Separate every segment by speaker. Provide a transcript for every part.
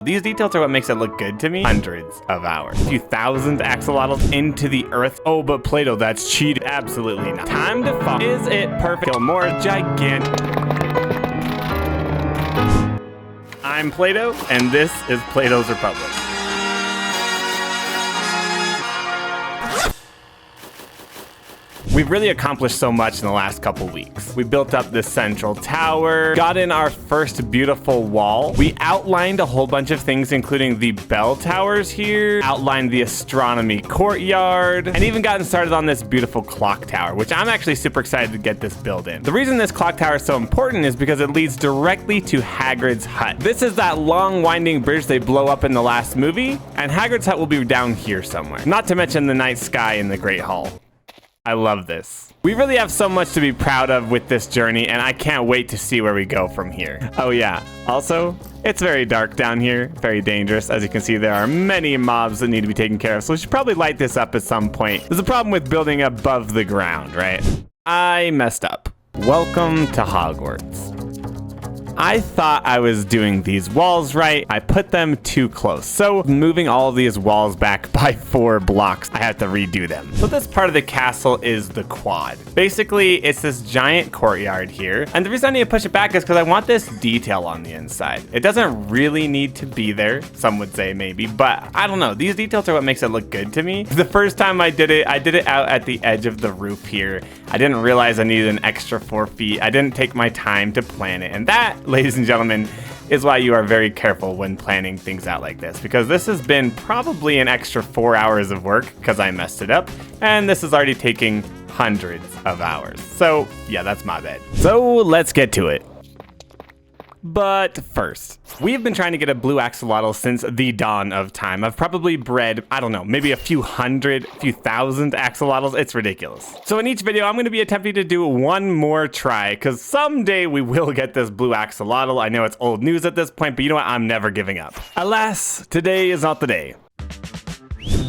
Speaker 1: These details are what makes it look good to me. Hundreds of hours. A few thousand axolotls into the earth. Oh, but Plato, that's cheating. Absolutely not. Time to fall. Is it perfect? Kill more gigantic. I'm Plato, and this is Plato's Republic. We've really accomplished so much in the last couple weeks. We built up this central tower, got in our first beautiful wall. We outlined a whole bunch of things, including the bell towers here, outlined the astronomy courtyard, and even gotten started on this beautiful clock tower, which I'm actually super excited to get this build in. The reason this clock tower is so important is because it leads directly to Hagrid's hut. This is that long winding bridge they blow up in the last movie, and Hagrid's hut will be down here somewhere. Not to mention the night sky in the Great Hall. I love this. We really have so much to be proud of with this journey, and I can't wait to see where we go from here. Oh yeah, also, it's very dark down here, very dangerous. As you can see, there are many mobs that need to be taken care of, so we should probably light this up at some point. There's a problem with building above the ground, right? I messed up. Welcome to Hogwarts. I thought I was doing these walls right. I put them too close. So moving all of these walls back by 4 blocks, I have to redo them. So this part of the castle is the quad. Basically, it's this giant courtyard here. And the reason I need to push it back is because I want this detail on the inside. It doesn't really need to be there. Some would say maybe, but I don't know. These details are what makes it look good to me. The first time I did it out at the edge of the roof here. I didn't realize I needed an extra 4 feet. I didn't take my time to plan it. And that, ladies and gentlemen, is why you are very careful when planning things out like this, because this has been probably an extra 4 hours of work because I messed it up, and this is already taking hundreds of hours. So yeah, that's my bad. So let's get to it. But first, we've been trying to get a blue axolotl since the dawn of time. I've probably bred, I don't know, maybe a few thousand axolotls. It's ridiculous. So in each video, I'm going to be attempting to do one more try, because someday we will get this blue axolotl. I know it's old news at this point, but you know what? I'm never giving up. Alas, today is not the day.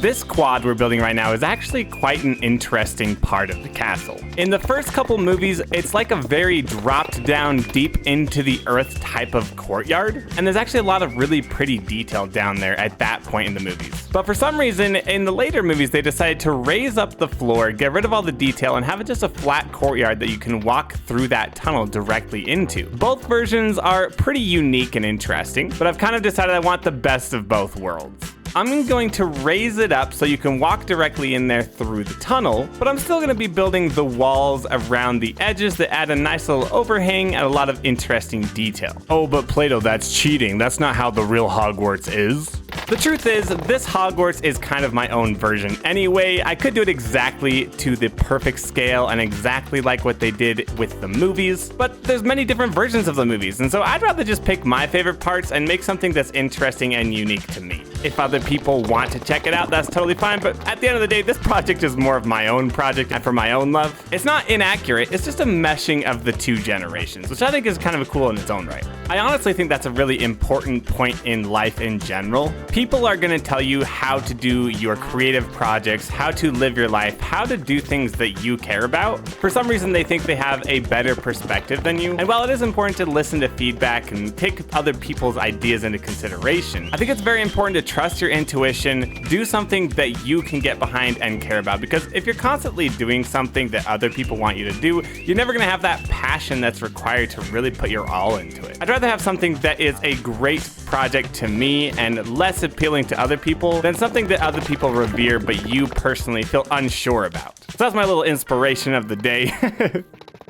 Speaker 1: This quad we're building right now is actually quite an interesting part of the castle. In the first couple movies, it's like a very dropped down deep into the earth type of courtyard, and there's actually a lot of really pretty detail down there at that point in the movies. But for some reason, in the later movies, they decided to raise up the floor, get rid of all the detail, and have it just a flat courtyard that you can walk through that tunnel directly into. Both versions are pretty unique and interesting, but I've kind of decided I want the best of both worlds. I'm going to raise it up so you can walk directly in there through the tunnel, but I'm still going to be building the walls around the edges that add a nice little overhang and a lot of interesting detail. Oh, but Plato, that's cheating. That's not how the real Hogwarts is. The truth is, this Hogwarts is kind of my own version anyway. I could do it exactly to the perfect scale and exactly like what they did with the movies, but there's many different versions of the movies, and so I'd rather just pick my favorite parts and make something that's interesting and unique to me. If other people want to check it out, that's totally fine, but at the end of the day, this project is more of my own project and for my own love. It's not inaccurate, it's just a meshing of the 2 generations, which I think is kind of cool in its own right. I honestly think that's a really important point in life in general. People are going to tell you how to do your creative projects, how to live your life, how to do things that you care about. For some reason, they think they have a better perspective than you. And while it is important to listen to feedback and take other people's ideas into consideration, I think it's very important to trust your intuition, do something that you can get behind and care about. Because if you're constantly doing something that other people want you to do, you're never going to have that passion that's required to really put your all into it. I'd rather have something that is a great project to me and less appealing to other people than something that other people revere but you personally feel unsure about. So that's my little inspiration of the day.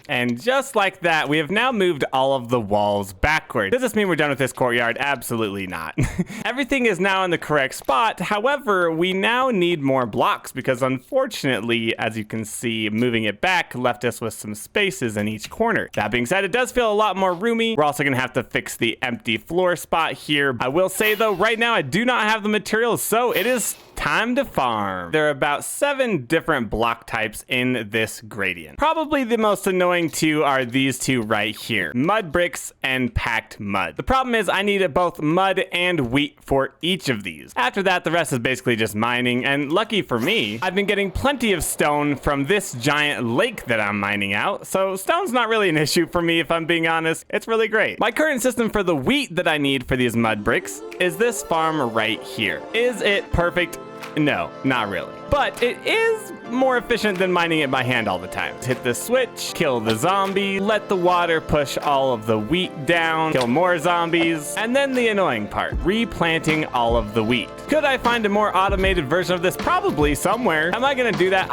Speaker 1: And just like that, we have now moved all of the walls backward. Does this mean we're done with this courtyard? Absolutely not. Everything is now in the correct spot. However, we now need more blocks because unfortunately, as you can see, moving it back left us with some spaces in each corner. That being said, it does feel a lot more roomy. We're also gonna have to fix the empty floor spot here. I will say though, right now I do not have the materials, so it is time to farm. There are about 7 different block types in this gradient. Probably the most annoying going to are these two right here. Mud bricks and packed mud. The problem is I need both mud and wheat for each of these. After that, the rest is basically just mining, and lucky for me, I've been getting plenty of stone from this giant lake that I'm mining out, so stone's not really an issue for me if I'm being honest. It's really great. My current system for the wheat that I need for these mud bricks is this farm right here. Is it perfect? No, not really. But it is more efficient than mining it by hand all the time. Hit the switch, kill the zombie, let the water push all of the wheat down, kill more zombies, and then the annoying part, replanting all of the wheat. Could I find a more automated version of this? Probably somewhere. Am I gonna do that?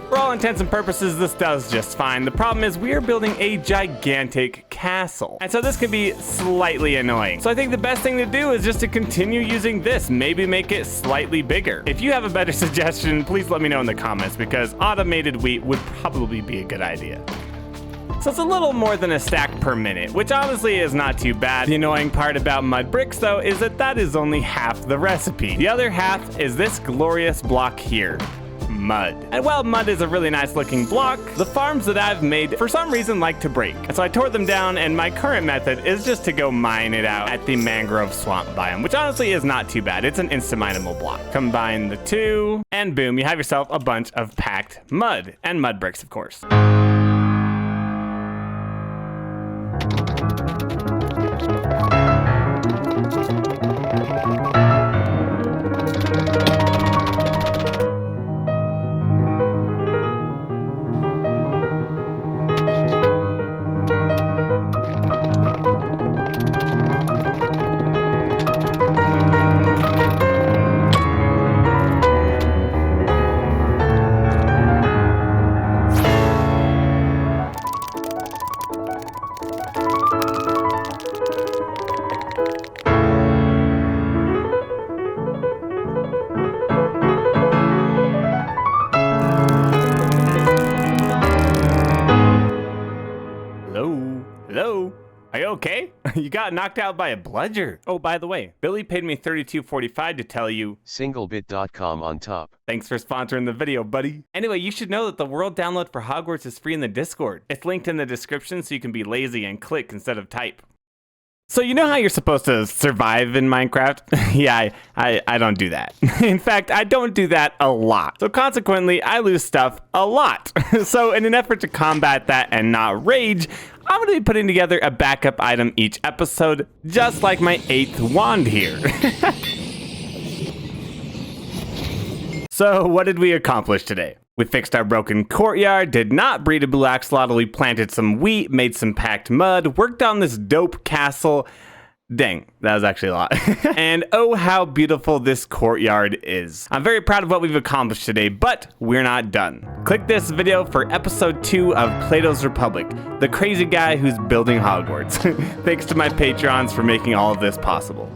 Speaker 1: For all intents and purposes, this does just fine. The problem is we are building a gigantic castle, and so this can be slightly annoying. So I think the best thing to do is just to continue using this, maybe make it slightly bigger. If you have a better suggestion, please let me know in the comments, because automated wheat would probably be a good idea. So it's a little more than a stack per minute, which honestly is not too bad. The annoying part about mud bricks though is that is only half the recipe. The other half is this glorious block here. Mud. And while mud is a really nice looking block, the farms that I've made for some reason like to break. And so I tore them down, and my current method is just to go mine it out at the mangrove swamp biome, which honestly is not too bad. It's an instant mineable block. Combine the two, and boom, you have yourself a bunch of packed mud. And mud bricks, of course. Hello? Are you okay? You got knocked out by a bludger. Oh, by the way, Billy paid me $32.45 to tell you.
Speaker 2: Singlbit.com on top.
Speaker 1: Thanks for sponsoring the video, buddy. Anyway, you should know that the world download for Hogwarts is free in the Discord. It's linked in the description so you can be lazy and click instead of type. So you know how you're supposed to survive in Minecraft? Yeah, I don't do that. In fact, I don't do that a lot. So consequently, I lose stuff a lot. So in an effort to combat that and not rage, I'm going to be putting together a backup item each episode, just like my 8th wand here. So what did we accomplish today? We fixed our broken courtyard, did not breed a blue axolotl, we planted some wheat, made some packed mud, worked on this dope castle. Dang, that was actually a lot. And oh, how beautiful this courtyard is. I'm very proud of what we've accomplished today, but we're not done. Click this video for episode 2 of Plato's Republic, the crazy guy who's building Hogwarts. Thanks to my Patrons for making all of this possible.